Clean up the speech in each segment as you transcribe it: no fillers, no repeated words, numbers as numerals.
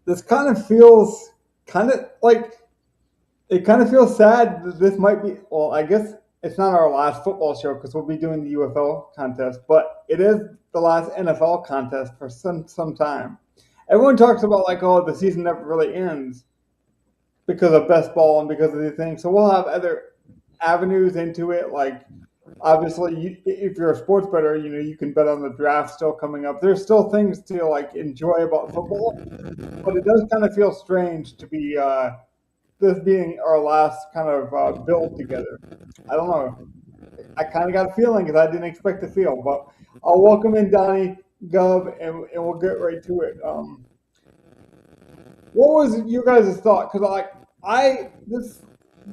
this kind of feels it kind of feels sad that this might be. Well, I guess it's not our last football show because we'll be doing the UFL contest, but it is the last NFL contest for some time. Everyone talks about like, oh, the season never really ends because of best ball and because of these things. So we'll have other avenues into it. Like, obviously, if you're a sports bettor, you can bet on the draft still coming up. There's still things to like enjoy about football, but it does kind of feel strange to be this being our last kind of build together. I don't know. I kind of got a feeling because I didn't expect to feel, but I'll welcome in Donnie, Gov, and we'll get right to it. What was you guys' thought? Because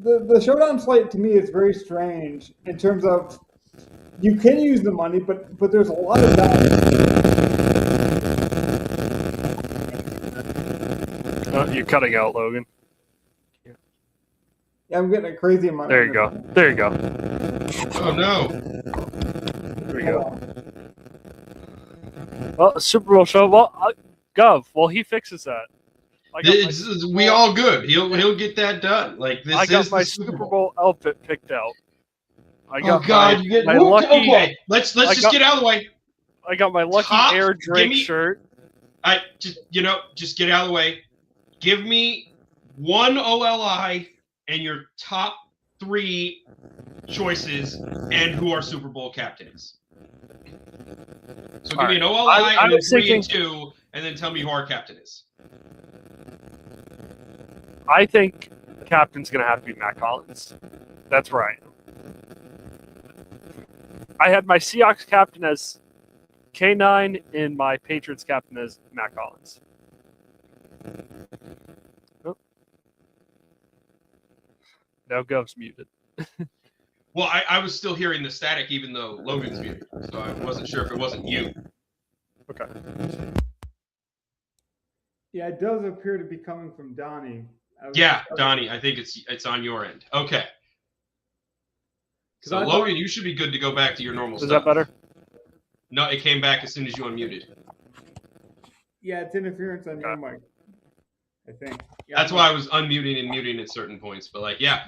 the showdown slate to me is very strange in terms of you can use the money, but there's a lot of value. You're cutting out, Logan. Yeah, I'm getting a crazy amount. There you go. There you go. Oh no. There we go. Well, Super Bowl show. Well, Gov. Well, he fixes that. We all good. He'll get that done. Like this. I got my Super Bowl outfit picked out. I got my lucky. Okay, let's just get out of the way. I got my lucky Air Drake shirt. Just get out of the way. Give me one OLI and your top 3 choices and who our Super Bowl captain is. So give me an OLI and then 3 and 2, and then tell me who our captain is. I think the captain's going to have to be Matt Collins. That's right. I had my Seahawks captain as K9 and my Patriots captain as Matt Collins. Oh. Now Gov's muted. Well, I was still hearing the static even though Logan's muted, so I wasn't sure if it wasn't you. Okay. Yeah, it does appear to be coming from Donnie. Yeah, Donnie, I think it's on your end. Okay. So, Logan, you should be good to go back to your normal stuff. Is that better? No, it came back as soon as you unmuted. Yeah, it's interference on your mic, I think. Yeah, that's why I was unmuting and muting at certain points. But, like, yeah.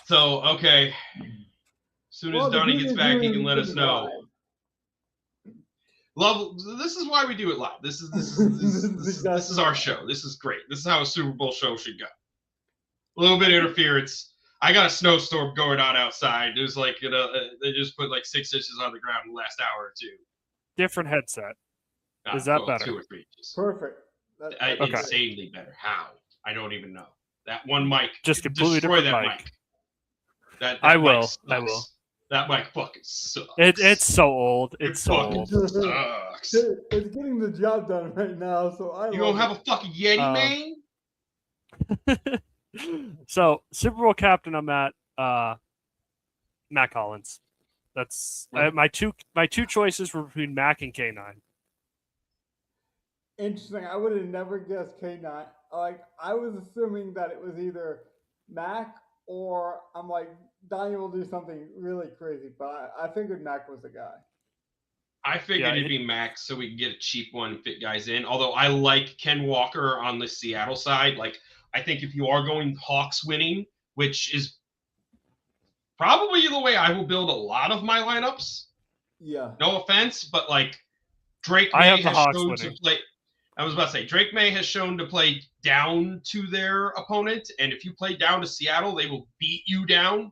So, okay. As soon as Donnie gets back, he can let us know. Love. This is why we do it live. This is our show. This is great. This is how a Super Bowl show should go. A little bit of interference. I got a snowstorm going on outside. It was like they just put like 6 inches on the ground in the last hour or 2. Different headset. Is that better? 2 or 3 inches. Perfect. Insanely better. How? I don't even know. That one mic. Just completely destroy different that mic. That I mic will. sucks. I will. That mic fucking sucks. It's so old. It's so old. Sucks. It's getting the job done right now. So you don't have a fucking Yeti, man? So Super Bowl captain, I'm at Matt Collins. That's my two choices were between Mac and K9. Interesting. I would have never guessed K9. Like I was assuming that it was either Mac or I'm like Donnie will do something really crazy, but I figured Mac was the guy. I figured it'd be Mac so we can get a cheap one and fit guys in. Although I like Ken Walker on the Seattle side. Like I think if you are going Hawks winning, which is probably the way I will build a lot of my lineups. Yeah. No offense, but like Drake May has shown to play. I was about to say Drake May has shown to play down to their opponent, and if you play down to Seattle, they will beat you down.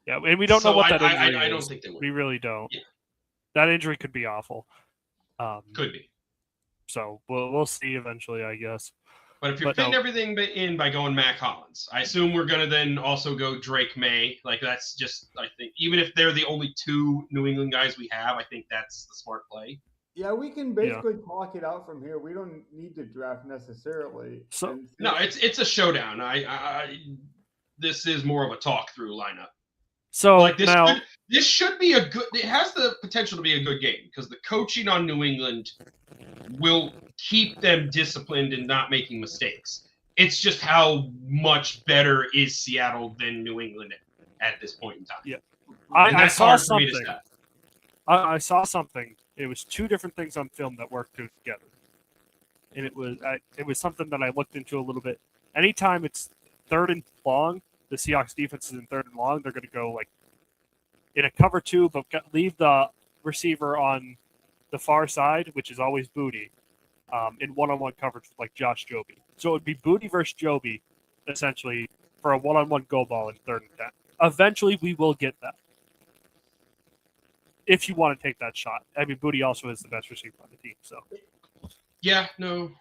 Yeah, and we don't know what that injury is. I don't think they will. We really don't. Yeah. That injury could be awful. Could be. So we'll see eventually, I guess. But if you're fitting everything in by going Matt Collins, I assume we're going to then also go Drake May. Like that's just, I think, even if they're the only 2 New England guys we have, I think that's the smart play. Yeah, we can basically talk it out from here. We don't need to draft necessarily. So no, it's a showdown. This is more of a talk through lineup. So like this should be a good. It has the potential to be a good game because the coaching on New England will keep them disciplined and not making mistakes. It's just how much better is Seattle than New England at this point in time. Yeah, I saw something. I saw something It was two different things on film that worked together, and it was something that I looked into a little bit. Anytime it's 3rd and long, the Seahawks defense is in 3rd and long, they're going to go like in a cover 2, but leave the receiver on the far side, which is always Booty, in one-on-one coverage with like Josh Joby. So it would be Booty versus Joby, essentially, for a one-on-one go ball in 3rd and 10. Eventually, we will get that. If you want to take that shot. I mean, Booty also is the best receiver on the team. So, Yeah, no.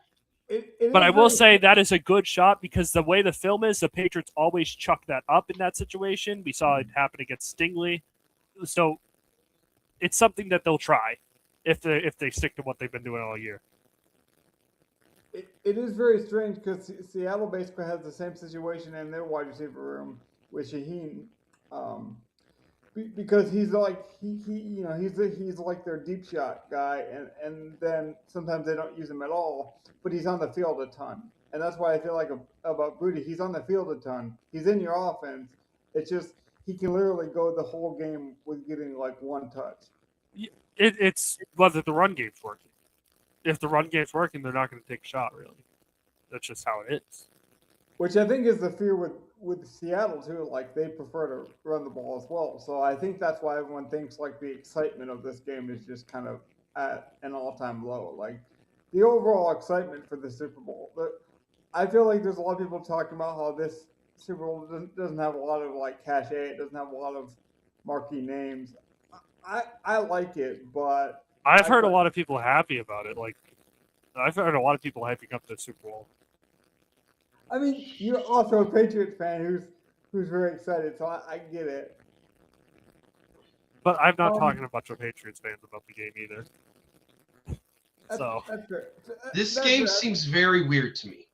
But I will say that is a good shot because the way the film is, the Patriots always chuck that up in that situation. We saw it happen against Stingley. So it's something that they'll try if they stick to what they've been doing all year. It is very strange because Seattle basically has the same situation in their wide receiver room with Shaheen. Because he's like he's like their deep shot guy, and then sometimes they don't use him at all, but he's on the field a ton, and that's why I feel like about Booty. He's on the field a ton. He's in your offense. It's just he can literally go the whole game with getting like one touch. It's whether the run game's working. If the run game's working, they're not going to take a shot. Really, that's just how it is. Which I think is the fear with Seattle too. Like they prefer to run the ball as well. So I think that's why everyone thinks like the excitement of this game is just kind of at an all-time low. Like the overall excitement for the Super Bowl. I feel like there's a lot of people talking about how this Super Bowl doesn't have a lot of like cachet. It doesn't have a lot of marquee names. I like it, but I've heard a lot of people happy about it. Like I've heard a lot of people hyping up the Super Bowl. I mean, you're also a Patriots fan who's very excited, so I get it. But I'm not talking to a bunch of Patriots fans about the game either. That's great. This game seems very weird to me.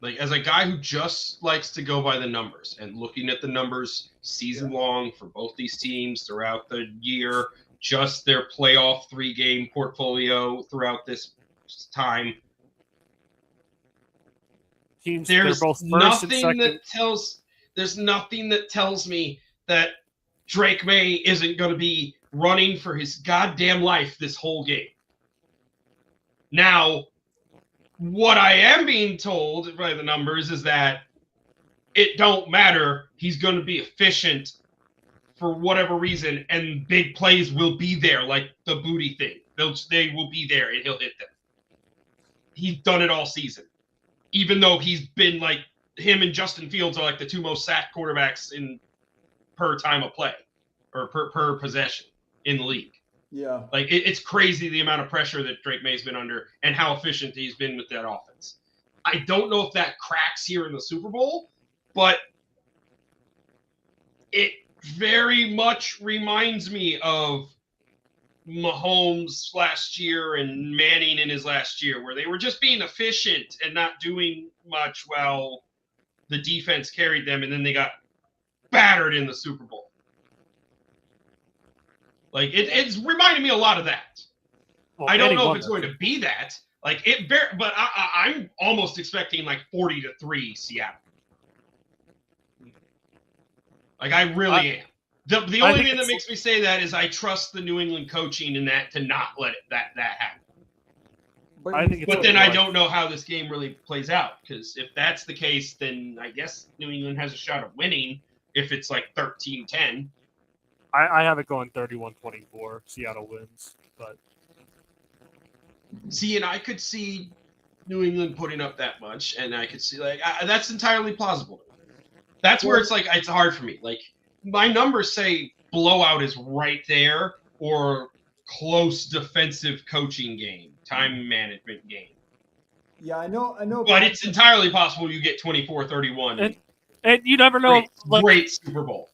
Like, as a guy who just likes to go by the numbers and looking at the numbers season long for both these teams throughout the year, just their playoff 3-game portfolio throughout this time. Teams, there's both nothing that tells me that Drake May isn't going to be running for his goddamn life this whole game. Now, what I am being told by the numbers is that it don't matter. He's going to be efficient for whatever reason, and big plays will be there, like the Booty thing. They will be there, and he'll hit them. He's done it all season. Even though he's been like him and Justin Fields are like the 2 most sacked quarterbacks in per time of play or per possession in the league. Yeah. Like it's crazy the amount of pressure that Drake May's been under and how efficient he's been with that offense. I don't know if that cracks here in the Super Bowl, but it very much reminds me of Mahomes last year and Manning in his last year, where they were just being efficient and not doing much while the defense carried them, and then they got battered in the Super Bowl. Like it's reminding me a lot of that. Well, I don't know if it's going to be that. Like but I'm almost expecting like 40-3 Seattle. Like I really am. The only thing that makes me say that is I trust the New England coaching in that to not let that happen. But then I don't know how this game really plays out, because if that's the case, then I guess New England has a shot of winning if it's like 13-10. I have it going 31-24. Seattle wins, but see, and I could see New England putting up that much, and I could see that's entirely plausible. That's where it's like it's hard for me. Like my numbers say blowout is right there, or close defensive coaching game, time management game. Yeah, I know. But it's entirely possible you get 24-31. And you never know. Great Super Bowl.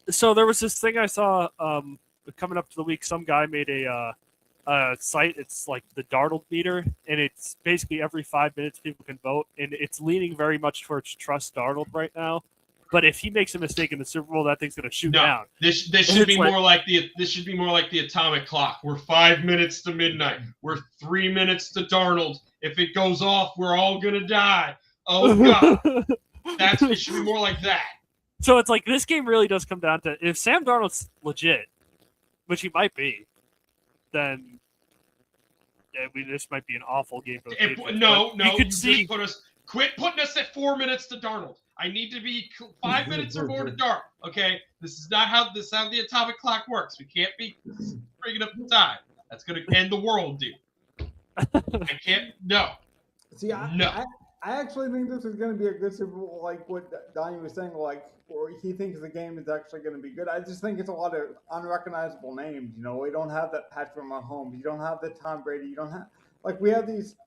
So there was this thing I saw coming up to the week. Some guy made a site. It's like the Darnold meter, and it's basically every 5 minutes people can vote, and it's leaning very much towards trust Darnold right now. But if he makes a mistake in the Super Bowl, that thing's going to shoot down. This should be more like the atomic clock. We're 5 minutes to midnight. We're 3 minutes to Darnold. If it goes off, we're all going to die. Oh God, it should be more like that. So it's like this game really does come down to if Sam Darnold's legit, which he might be. then this might be an awful game for the Patriots. No, you could see. Quit putting us at 4 minutes to Darnold. I need to be 5 minutes or more to Darnold. Okay, this is how the atomic clock works. We can't be bringing up the time. That's gonna end the world, dude. I can't. No. See, I actually think this is going to be a good Super Bowl, like what Donnie was saying, like, or he thinks the game is actually going to be good. I just think it's a lot of unrecognizable names. You know, we don't have that Patrick Mahomes. You don't have the Tom Brady. You don't have, like, we have these,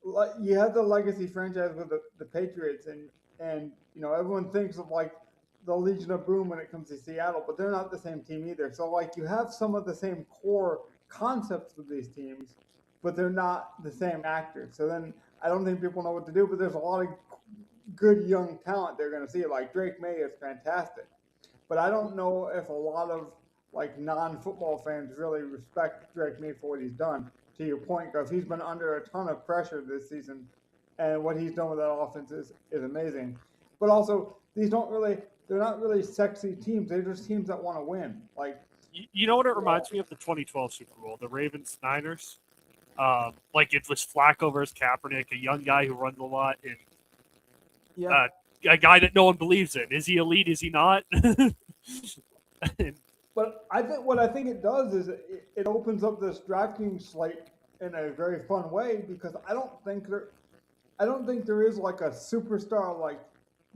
like, you have the legacy franchise with the Patriots, and you know, everyone thinks of, like, the Legion of Boom when it comes to Seattle, but they're not the same team either. So, like, you have some of the same core concepts with these teams, but they're not the same actors. So then I don't think people know what to do, but there's a lot of good young talent they're going to see. Like Drake May is fantastic, but I don't know if a lot of like non-football fans really respect Drake May for what he's done. To your point, because he's been under a ton of pressure this season, and what he's done with that offense is amazing. But also, they're not really sexy teams. They're just teams that want to win. Like, you know what it reminds me of? The 2012 Super Bowl, the Ravens-Niners. Like it was Flacco versus Kaepernick, a young guy who runs a lot, and a guy that no one believes in. Is he elite? Is he not? But I think it does is it opens up this DraftKings slate in a very fun way, because I don't think there is like a superstar like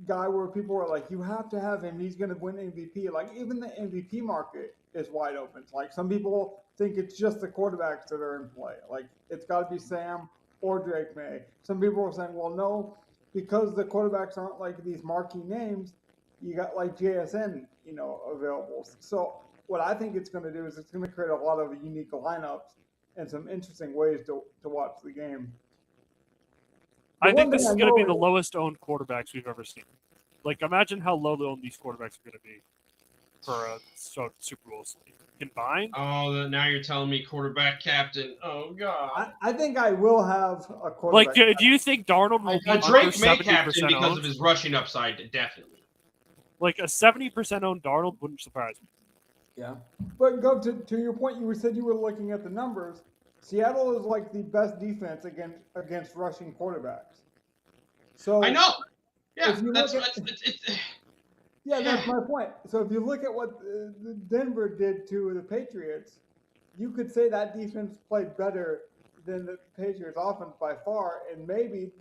guy where people are like, you have to have him, he's going to win MVP. Like, even the MVP market is wide open. Like, some people think it's just the quarterbacks that are in play. Like, it's got to be Sam or Drake May. Some people are saying, well, no, because the quarterbacks aren't like these marquee names, you got like JSN, you know, available. So what I think it's going to do is it's going to create a lot of unique lineups and some interesting ways to watch the game. I think this is going to be the lowest owned quarterbacks we've ever seen. Like, imagine how low owned these quarterbacks are going to be for a Super Bowl slate. Combined? Oh, now you're telling me quarterback captain. Oh, God. I think I will have a quarterback. Like, do you think Darnold will be Drake May captain because owned? of his rushing upside? Definitely. Like, a 70% owned Darnold wouldn't surprise me. Yeah. But go to your point, you said you were looking at the numbers. Seattle is like the best defense against rushing quarterbacks. So I know. Yeah, that's my point. So if you look at what Denver did to the Patriots, you could say that defense played better than the Patriots offense by far, and maybe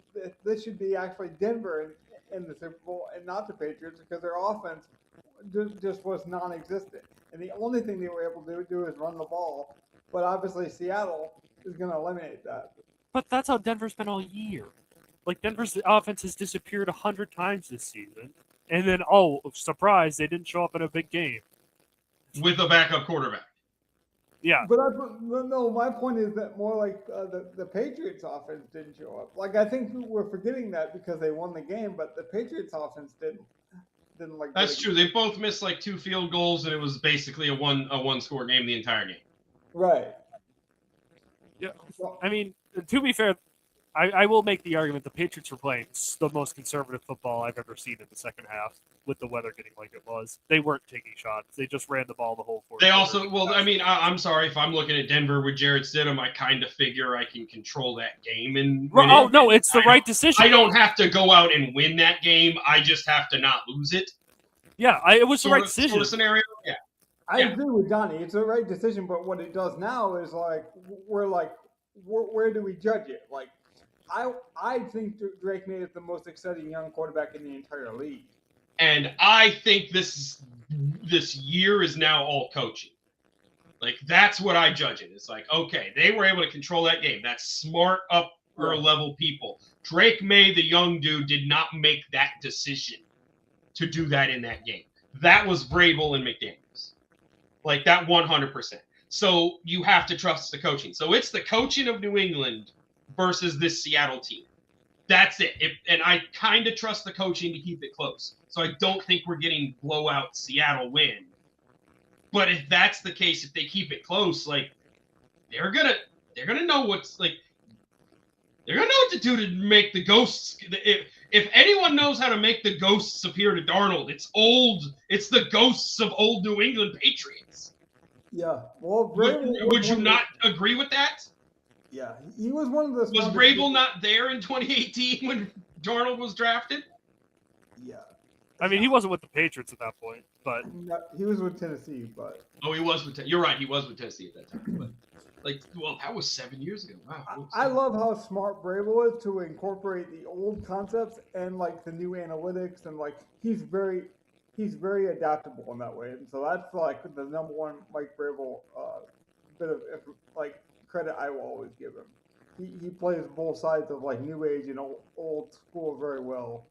this should be actually Denver in the Super Bowl and not the Patriots, because their offense just was non-existent. And the only thing they were able to do is run the ball. But obviously Seattle is going to eliminate that. But that's how Denver's been all year. Like, Denver's offense has disappeared 100 times this season. And then, oh, surprise, they didn't show up in a big game. With a backup quarterback. Yeah. But no, my point is that more like the Patriots offense didn't show up. Like, I think we're forgetting that because they won the game, but the Patriots offense didn't like. That's true. They both missed like 2 field goals, and it was basically a one score game the entire game. Right. Yeah. I mean, to be fair, I will make the argument the Patriots were playing the most conservative football I've ever seen in the second half, with the weather getting like it was. They weren't taking shots. They just ran the ball the whole 4. They also, well, I mean, I'm sorry if I'm looking at Denver with Jarrett Stidham, I kind of figure I can control that game and win it. No, it's the right decision. I don't have to go out and win that game. I just have to not lose it. Yeah, it was the right decision. Sort of scenario. Yeah. I agree with Johnny. It's the right decision, but what it does now is like where do we judge it? Like, I think Drake May is the most exciting young quarterback in the entire league. And I think this year is now all coaching. Like, that's what I judge it. It's like, okay, they were able to control that game. That's smart upper level people. Drake May, the young dude, did not make that decision to do that in that game. That was Vrabel and McDaniels. Like, that 100%. So you have to trust the coaching. So it's the coaching of New England versus this Seattle team. That's it. And I kind of trust the coaching to keep it close. So I don't think we're getting blowout Seattle win. But if that's the case, if they keep it close, like, they're gonna know what's like. They're gonna know what to do to make the ghosts. If anyone knows how to make the ghosts appear to Darnold, it's the ghosts of old New England Patriots. Yeah. Well, Would you not agree with that? Yeah, he was one of the. Was Vrabel not there in 2018 when Darnold was drafted? Yeah. I mean, he wasn't with the Patriots at that point, but No, he was with Tennessee, but. Oh, he was with. You're right. He was with Tennessee at that time. But that was 7 years ago. Wow. I love how smart Vrabel is to incorporate the old concepts and like the new analytics, and like he's very adaptable in that way, and so that's like the number one Mike Vrabel bit of like credit I will always give him. He plays both sides of like new age and old school very well.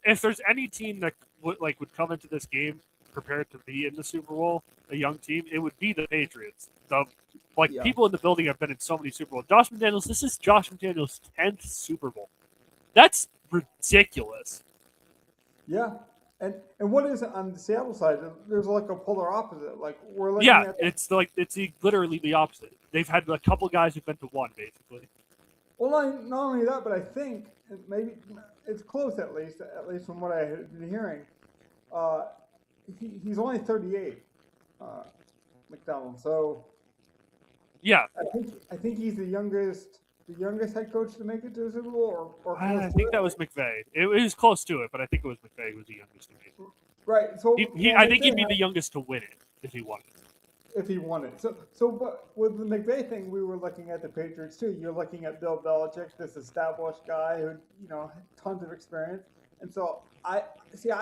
If there's any team that would come into this game prepared to be in the Super Bowl, a young team, it would be the Patriots. People in the building have been in so many Super Bowls. This is Josh McDaniels' 10th Super Bowl. That's ridiculous. Yeah. And what is it on the Seattle side? There's like a polar opposite. Like we're looking at it's literally the opposite. They've had a couple guys who've been to one, basically. Well, not only that, but I think maybe it's close at least from what I had been hearing. He's only 38, McDonald. So yeah, I think he's the youngest head coach to make it to the Super Bowl, or I think that was McVay. It was close to it, but I think it was McVay who was the youngest to make it. Right. So I think he'd be the youngest to win it if he won it. If he won it. But with the McVay thing, we were looking at the Patriots too. You're looking at Bill Belichick, this established guy who tons of experience, and so I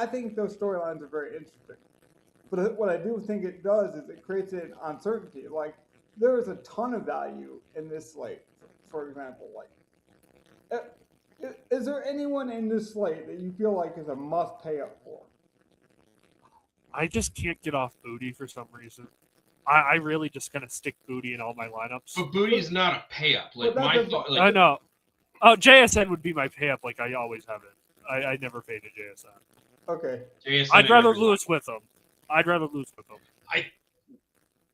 think those storylines are very interesting. But what I do think it does is it creates an uncertainty. Like there is a ton of value in this slate. For example, is there anyone in this slate that you feel like is a must pay up for? I just can't get off Booty for some reason. I really just gonna stick Booty in all my lineups. But Booty's not a pay up. I know. Oh, JSN would be my pay up, like I always have it. I never faded JSN. Okay. JSN I'd rather lose with him.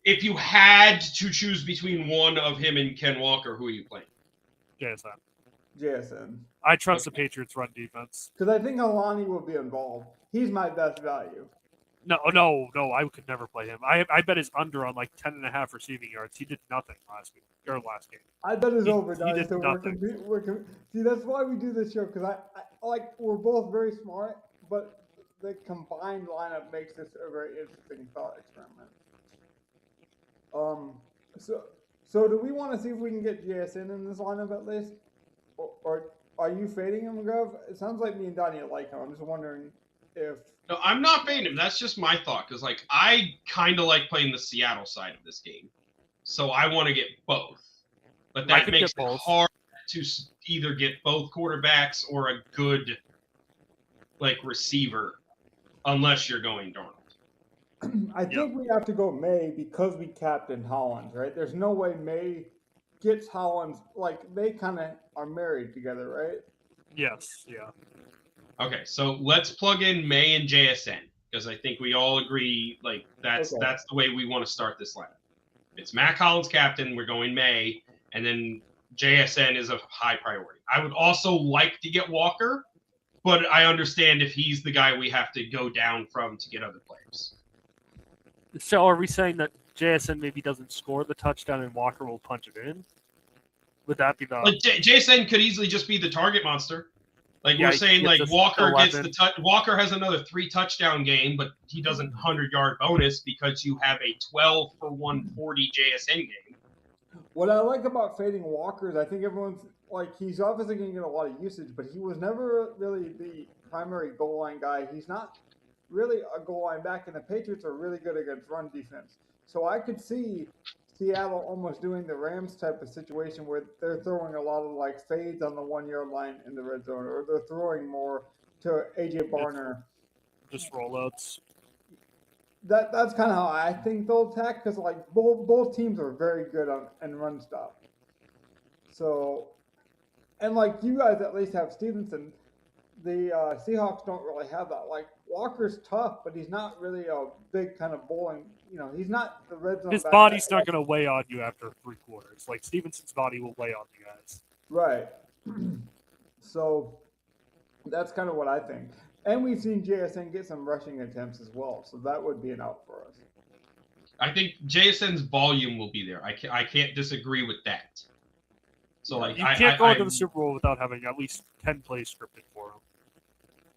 If you had to choose between one of him and Ken Walker, who are you playing? JSN. I trust the Patriots' run defense. Because I think Alani will be involved. He's my best value. No, I could never play him. I bet his under on like 10.5 receiving yards. He did nothing last game. I bet his over. He did nothing. See, that's why we do this show, because I we're both very smart, but the combined lineup makes this a very interesting thought experiment. So do we want to see if we can get JSN in this lineup at least, or are you fading him, Gov? It sounds like me and Donnie like him. I'm just wondering if. No, I'm not fading him. That's just my thought, because I kind of like playing the Seattle side of this game, so I want to get both. But that makes it hard to either get both quarterbacks or a good receiver, unless you're going Darnold. I think we have to go May because we captained Hollins, right? There's no way May gets Hollins. They kind of are married together, right? Yes, yeah. Okay, so let's plug in May and JSN, because I think we all agree that's the way we want to start this lineup. It's Matt Collins captain, we're going May, and then JSN is a high priority. I would also like to get Walker, but I understand if he's the guy we have to go down from to get other players. So are we saying that JSN maybe doesn't score the touchdown and Walker will punch it in? Would that be the... JSN could easily just be the target monster. We're saying Walker 11. Gets the Walker has another 3 touchdown game, but he doesn't 100-yard bonus because you have a 12 for 140 JSN game. What I like about fading Walker is I think everyone's he's obviously going to get a lot of usage, but he was never really the primary goal line guy. He's not really a goal line back, and the Patriots are really good against run defense. So I could see Seattle almost doing the Rams type of situation where they're throwing a lot of fades on the 1-yard line in the red zone, or they're throwing more to AJ Barner. Just rollouts. That's kind of how I think they'll attack, because both teams are very good on run stop. So, and you guys at least have Stevenson. The Seahawks don't really have that. Walker's tough, but he's not really a big kind of bowling. He's not the red zone. His body's not going to weigh on you after 3 quarters. Stevenson's body will weigh on you guys. Right. So that's kind of what I think. And we've seen JSN get some rushing attempts as well, so that would be an out for us. I think JSN's volume will be there. I can't disagree with that. So like you can't go into the Super Bowl without having at least 10 plays scripted for him.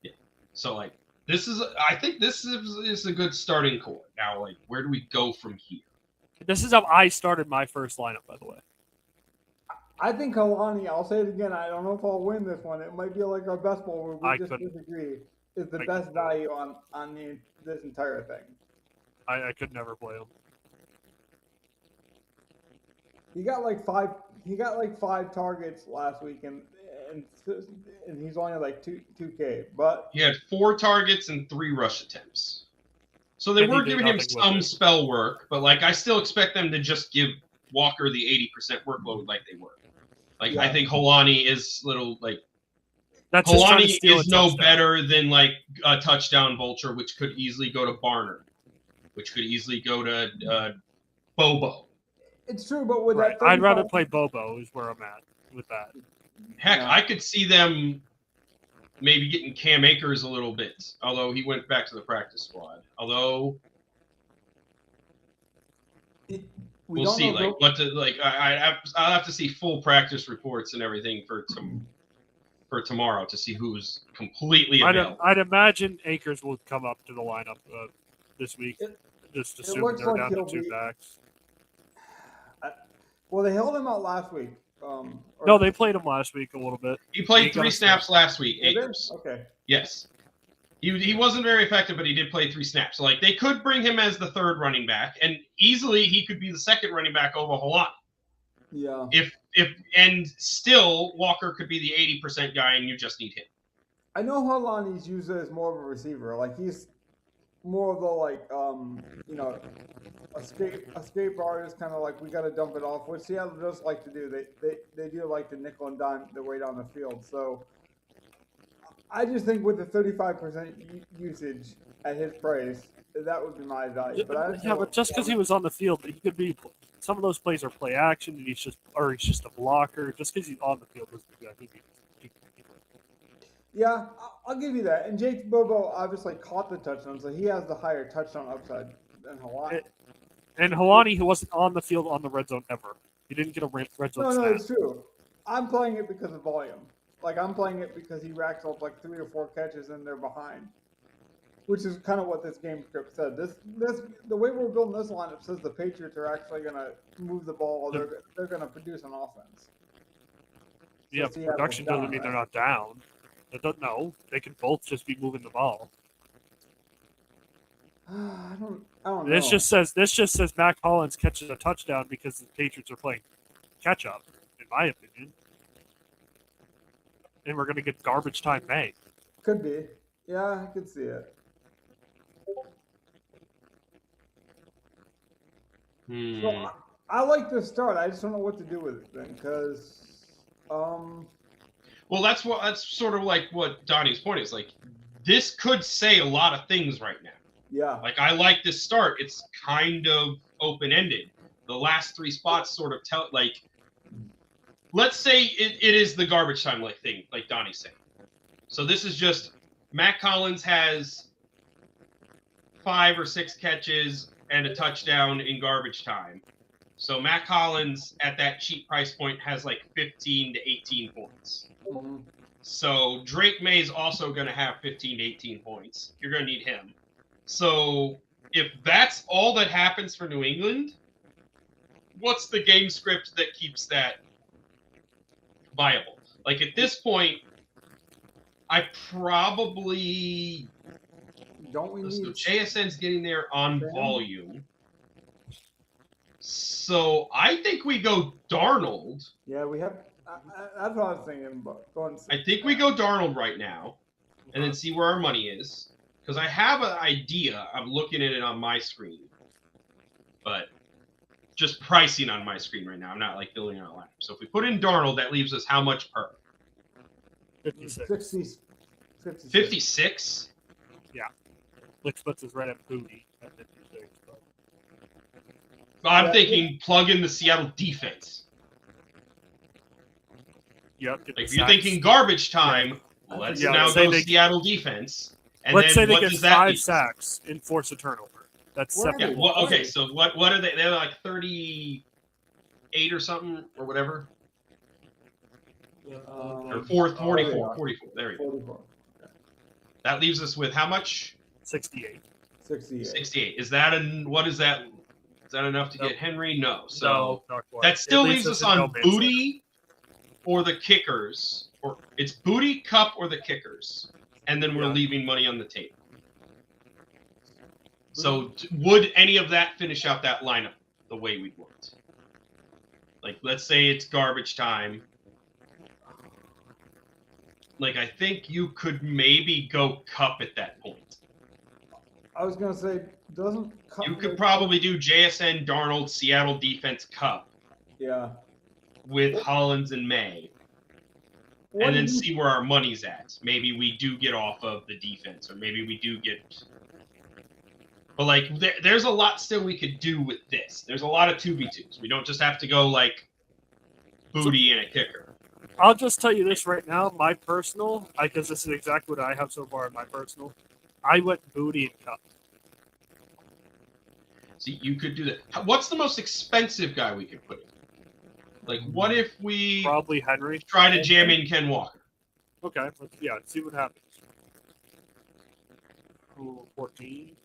Yeah. So like I think this is a good starting core. Now like where do we go from here? This is how I started my first lineup, by the way. I think Kalani, I'll say it again, I don't know if I'll win this one. It might be like our best ball where we just disagree. Is the best value on this entire thing. I could never play him. He got like five targets last week, and he's only like 2K. But he had 4 targets and 3 rush attempts. So they were giving him some spell work, but like I still expect them to just give Walker the 80% workload like they were. Like I think Holani is little like Holani is no better than like a touchdown vulture, which could easily go to Barner, which could easily go to Bobo. It's true, but with that, I'd rather play Bobo is where I'm at with that. Heck, I could see them maybe getting Cam Akers a little bit, although he went back to the practice squad. Although we'll see. Like what to like. I'll have to see full practice reports and everything for tomorrow to see who's completely available. I'd imagine Akers will come up to the lineup this week. Just assuming they're down to 2 backs. Well, they held him out last week. No, they played him last week a little bit. He played 3 snaps last week. Akers. Okay. Yes. He wasn't very effective, but he did play 3 snaps. So like they could bring him as the 3rd running back, and easily he could be the 2nd running back over Holani. Yeah. And still Walker could be the 80% guy, and you just need him. I know Holani's used as more of a receiver. Like he's more of the like escape artist, kind of like we got to dump it off, which Seattle does like to do. They do like to nickel and dime their way down the field. So I just think with the 35% usage at his price, that would be my value. But just because he was on the field, he could be. Some of those plays are play action, and he's just a blocker. Just because he's on the field doesn't exactly mean. Yeah, I'll give you that. And Jake Bobo obviously caught the touchdown, so he has the higher touchdown upside than Holani. And Holani, who wasn't on the field on the red zone ever. He didn't get a red zone snap. No, it's true. I'm playing it because of volume. Like, I'm playing it because he racks up like 3 or 4 catches and they're behind. Which is kind of what this game script said. The way we're building this lineup says the Patriots are actually going to move the ball. They're going to produce an offense. Yeah, production doesn't mean they're not down. No, they can both just be moving the ball. I don't know. This just says Mac Hollins catches a touchdown because the Patriots are playing catch up, in my opinion. And we're going to get garbage time May. Could be. Yeah, I could see it. So I like this start. I just don't know what to do with it then, because well, that's sort of like what Donnie's point is. Like, this could say a lot of things right now. Yeah. Like, I like this start. It's kind of open-ended. The last 3 spots sort of tell, like, let's say it is the garbage time like thing, like Donnie's saying. So this is just Matt Collins has 5 or 6 catches and a touchdown in garbage time. So Matt Collins at that cheap price point has like 15 to 18 points. Mm-hmm. So Drake May is also going to have 15 to 18 points. You're going to need him. So if that's all that happens for New England, what's the game script that keeps that viable? Like at this point, I probably JSN's getting there on volume. So I think we go Darnold. Yeah, we have. That's what I was thinking. But I think we go Darnold right now, and then see where our money is. Because I have an idea. I'm looking at it on my screen, but just pricing on my screen right now. I'm not like building our lineup. So if we put in Darnold, that leaves us how much per? 56. 56? Yeah. Lick splits is right at booty at 56. I'm thinking plug in the Seattle defense. Yep. Like if you're thinking garbage time, let's now go Seattle defense. And let's say then they get 5 sacks and force a turnover. That's Where are separate. they? Well, okay, so what are they? They're like 38 or something or whatever. Or 44. There we go. 44. That leaves us with how much? 68. 68. 68. What is that? Is that enough to get Henry? No. So No, not quite. that still It leaves us in on no man's land. booty or the kickers. Or it's booty, cup, or the kickers. And then we're Yeah. leaving money on the table. So would any of that finish out that lineup the way we want? Like, let's say it's garbage time. Like, I think you could maybe go cup at that point. I was gonna say, doesn't Cup You could probably do JSN, Darnold, Seattle defense cup Yeah. with Hollins and May. What And do then you- see where our money's at. Maybe we do get off of the defense, or maybe we do get. But like, there's a lot still we could do with this. There's a lot of 2v2s. We don't just have to go like booty and a kicker. I'll just tell you this right now. My personal, because this is exactly what I have so far in my personal. I went booty and cup. See, you could do that. What's the most expensive guy we could put in? Like, what if we Probably Henry. try to jam in Ken Walker? Okay, let's see what happens. 14.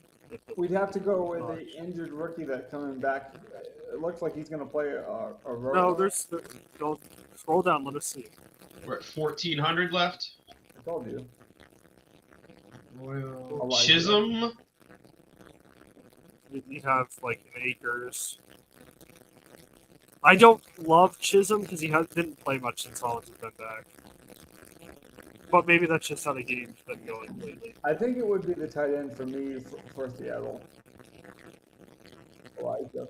We'd have to go with the injured rookie that's coming back. It looks like he's going to play a role. No, don't scroll down. Let us see. We're at 1,400 left. I told you. Well, Chisholm. we have like Akers. I don't love Chisholm because he didn't play much since Hollins has been back. But maybe that's just how the game's been going lately. I think it would be the tight end for me for Seattle. Elijah.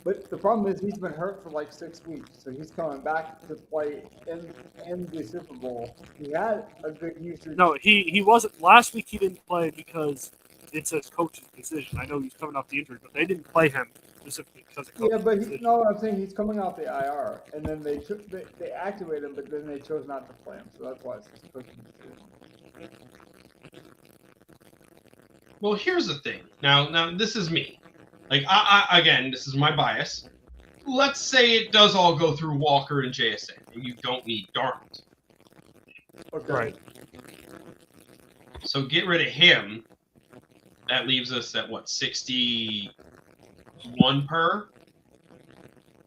But the problem is he's been hurt for like 6 weeks, so he's coming back to play in the Super Bowl. He had a good usage. No, he wasn't. Last week he didn't play because it's a coach's decision. I know he's coming off the injury, but they didn't play him specifically because of coach's Yeah, but decision. I'm saying he's coming off the IR, and then they activated him, but then they chose not to play him, so that's why it's a coaching decision. Well, here's the thing. Now this is me. Like, I again, this is my bias. Let's say it does all go through Walker and JSN, and you don't need Darnold. Okay. Right. So get rid of him. That leaves us at what, 61 per?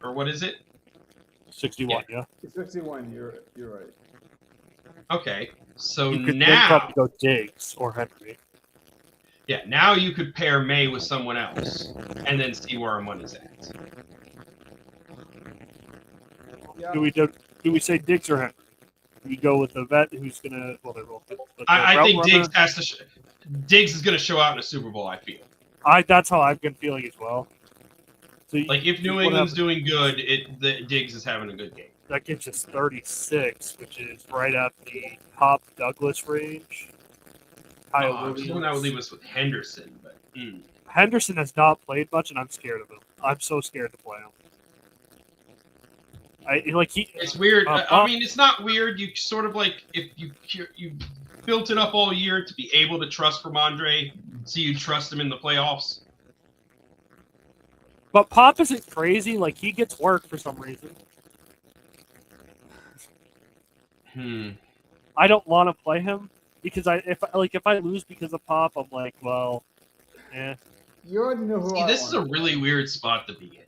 Or what is it? 61, yeah. It's 61. You're right. Okay. So You could then now, probably go Diggs or Henry. yeah, now you could pair May with someone else, and then see where our money's at. Yeah. Do we say Diggs or Henry? Do we go with the vet who's gonna? Well, they will. I think Diggs has to. Diggs is going to show out in a Super Bowl. I feel. That's how I've been feeling as well. So Like, if New England's doing good, Diggs is having a good game. that gives us 36, which is right at the top Douglas range. Kyle That would Williams. leave us with Henderson, but Henderson has not played much, and I'm scared of him. I'm so scared to play him. it's weird. I mean, it's not weird. You sort of like, if you built it up all year to be able to trust Ramondre, so you trust him in the playoffs. But Pop isn't crazy. Like, he gets work for some reason. I don't want to play him because if I lose because of Pop, I'm like, well, eh. You already know who. See, this is a really weird spot to be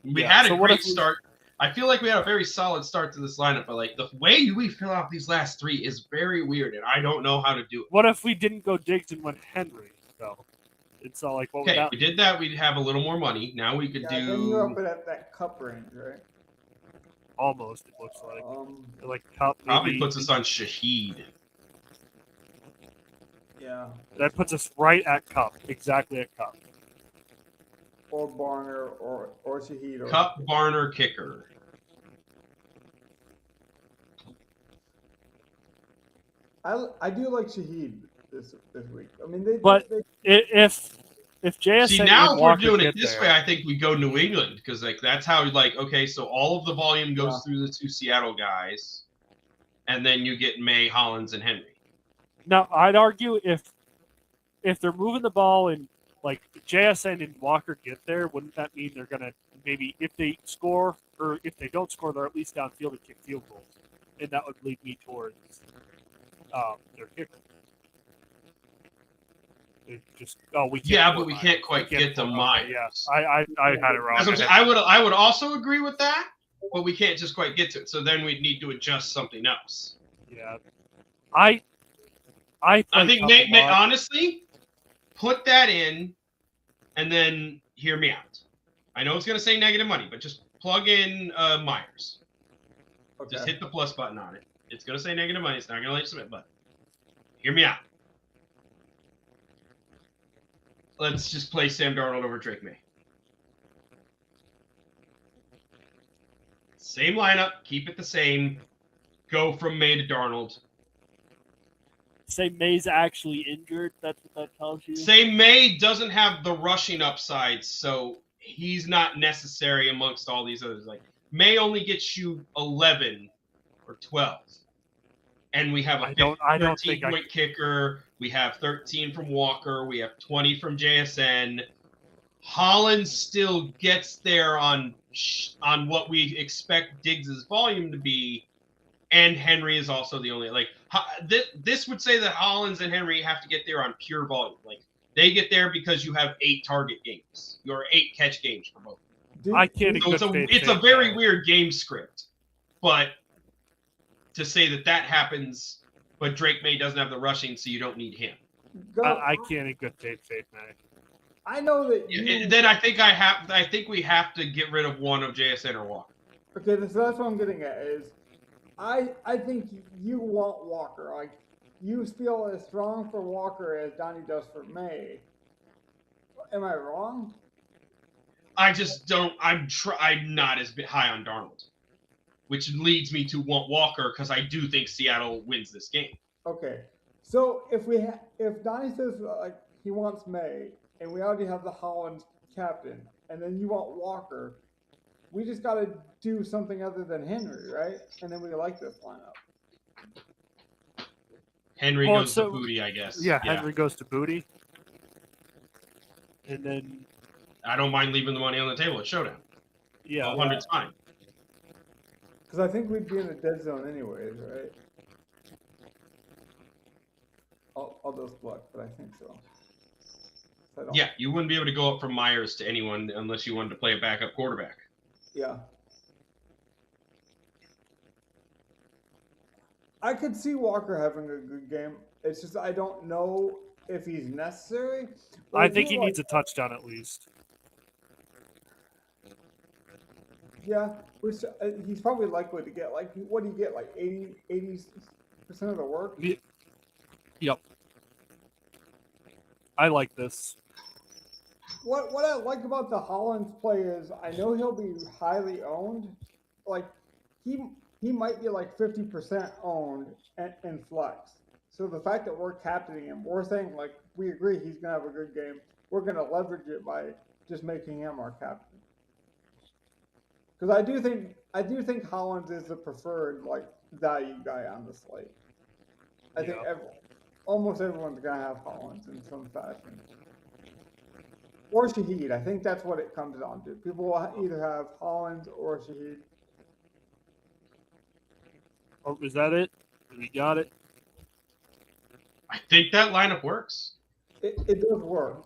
in. We Yeah, had so a what great if we- start. I feel like we had a very solid start to this lineup, but like the way we fill out these last three is very weird, and I don't know how to do it. What if we didn't go Diggs and went Henry? So it's all like, what would Okay, that? we did that. We'd have a little more money. Now we could Then you're do up at that cup range, right? Almost, it looks like. Like probably maybe, puts us on Shaheed. Yeah. That puts us right at Cup, exactly at Cup. Or Barner or Shaheed. Or Cup, Barner, kicker. I do like Shaheed this week. I mean, If JSN See, now and if we're Walker doing it get this there, way, I think we go New England because like that's how like okay, so all of the volume goes through the two Seattle guys, and then you get May, Hollins, and Henry. now I'd argue if if they're moving the ball and like JSN and Walker get there, wouldn't that mean they're gonna maybe if they score or if they don't score, they're at least downfield and kick field goals, and that would lead me towards their kicker. We can't. But we can't quite get to Myers. Yeah, I had it wrong. I would also agree with that, but we can't just quite get to it. So then we'd need to adjust something else. Yeah, I think honestly, put that in, and then hear me out. I know it's going to say negative money, but just plug in Myers. Okay. Just hit the plus button on it. It's going to say negative money. It's not going to let you submit, but hear me out. Let's just play Sam Darnold over Drake May. Same lineup. Keep it the same. Go from May to Darnold. Say May's actually injured. That's what that tells you. Say May doesn't have the rushing upside, so he's not necessary amongst all these others. Like May only gets you 11 or 12. And we have a 13-point kicker. We have 13 from Walker. We have 20 from JSN. Hollins still gets there on what we expect Diggs' volume to be, and Henry is also the only this would say that Hollins and Henry have to get there on pure volume. Like they get there because you have 8 target games, or 8 catch games for both. I can't. So it's a very weird game script, but to say that happens, but Drake May doesn't have the rushing, so you don't need him. I can't in good faith say May. I know that. Then I think we have to get rid of one of JSN or Walker. Okay, so that's what I'm getting at. Is I think you want Walker. Like you feel as strong for Walker as Donnie does for May. Am I wrong? I just don't. I'm not as high on Darnold, which leads me to want Walker because I do think Seattle wins this game. Okay, so if Donnie says like he wants May, and we already have the Hollins captain, and then you want Walker, we just got to do something other than Henry, right? And then we like this lineup. Henry goes to Booty, I guess. Yeah, Henry goes to Booty, and then I don't mind leaving the money on the table at Showdown. Yeah, 100's fine. Because I think we'd be in the dead zone anyways, right? I'll just look, but I think so. Yeah, you wouldn't be able to go up from Myers to anyone unless you wanted to play a backup quarterback. Yeah. I could see Walker having a good game. It's just I don't know if he's necessary. I think he needs a touchdown at least. Yeah, which he's probably likely to get. Like, what do you get? Like 80% of the work? Yep. I like this. What I like about the Hollins play is I know he'll be highly owned. Like he might be like 50% owned in flex. So the fact that we're captaining him, we're saying like we agree he's gonna have a good game. We're gonna leverage it by just making him our captain. Because I do think Hollins is the preferred like value guy on the slate. I think almost everyone's gonna have Hollins in some fashion. Or Shaheed. I think that's what it comes down to. People will either have Hollins or Shaheed. Oh, is that it? We got it. I think that lineup works. It does work.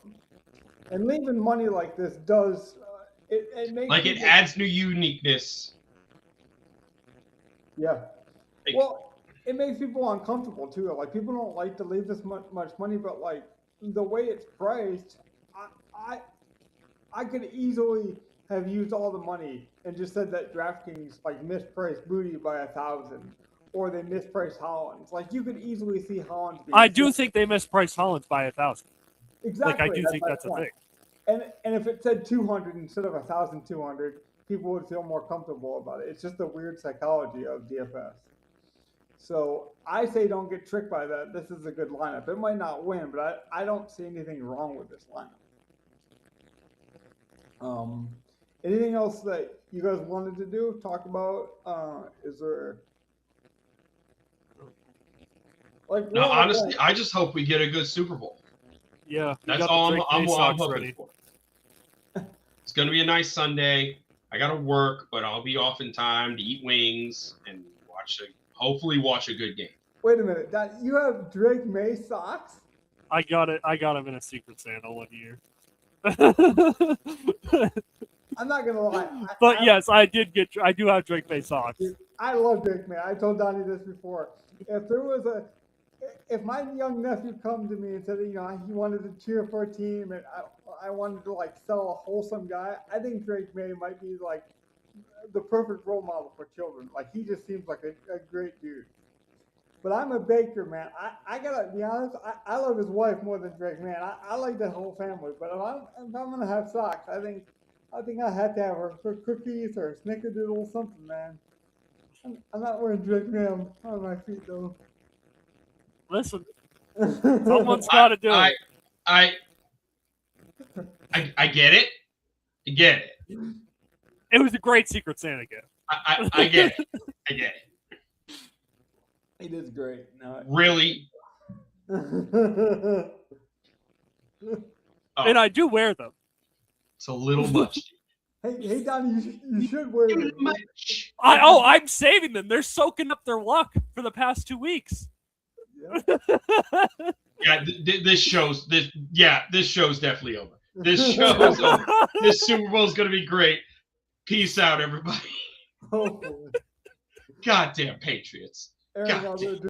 And leaving money like this does it makes it adds new uniqueness. Yeah. Well, it makes people uncomfortable too. Like people don't like to leave this much money, but like the way it's priced, I could easily have used all the money and just said that DraftKings like mispriced Booty by 1,000, or they mispriced Hollins. Like you could easily see Hollins. I do think they mispriced Hollins by 1,000. Exactly. Like I do think that's a thing. And if it said 200 instead of 1,200, people would feel more comfortable about it. It's just the weird psychology of DFS. So I say don't get tricked by that. This is a good lineup. It might not win, but I don't see anything wrong with this lineup. Anything else that you guys wanted to do? Talk about? Is there no? Honestly, I just hope we get a good Super Bowl. Yeah, we That's got all the Drake I'm May socks hoping ready. for. It's going to be a nice Sunday. I got to work, but I'll be off in time to eat wings and hopefully watch a good game. Wait a minute, Dad, you have Drake May socks? I got him in a Secret Santa one year. I'm not gonna lie. But yes, I do have Drake May socks. I love Drake May. I told Donnie this before. If my young nephew come to me and said, he wanted to cheer for a team and I wanted to like sell a wholesome guy, I think Drake May might be like the perfect role model for children. Like he just seems like a great dude. But I'm a baker, man. I gotta be honest. I love his wife more than Drake, man. I like that whole family. But if I'm gonna have socks, I think I have to have her for cookies or snickerdoodle something, man. I'm not wearing Drake Man on my feet though. Listen, someone's got to do it. I get it. I get it. It was a great Secret Santa gift. I get it. I get it. It is great. No, Really? And I do wear them. It's a little much. Hey, Donnie, you should wear them. Much. I'm saving them. They're soaking up their luck for the past 2 weeks. Yeah, this show's definitely over. This show's over. This Super Bowl is going to be great. Peace out, everybody. Oh. Goddamn Patriots. Aaron,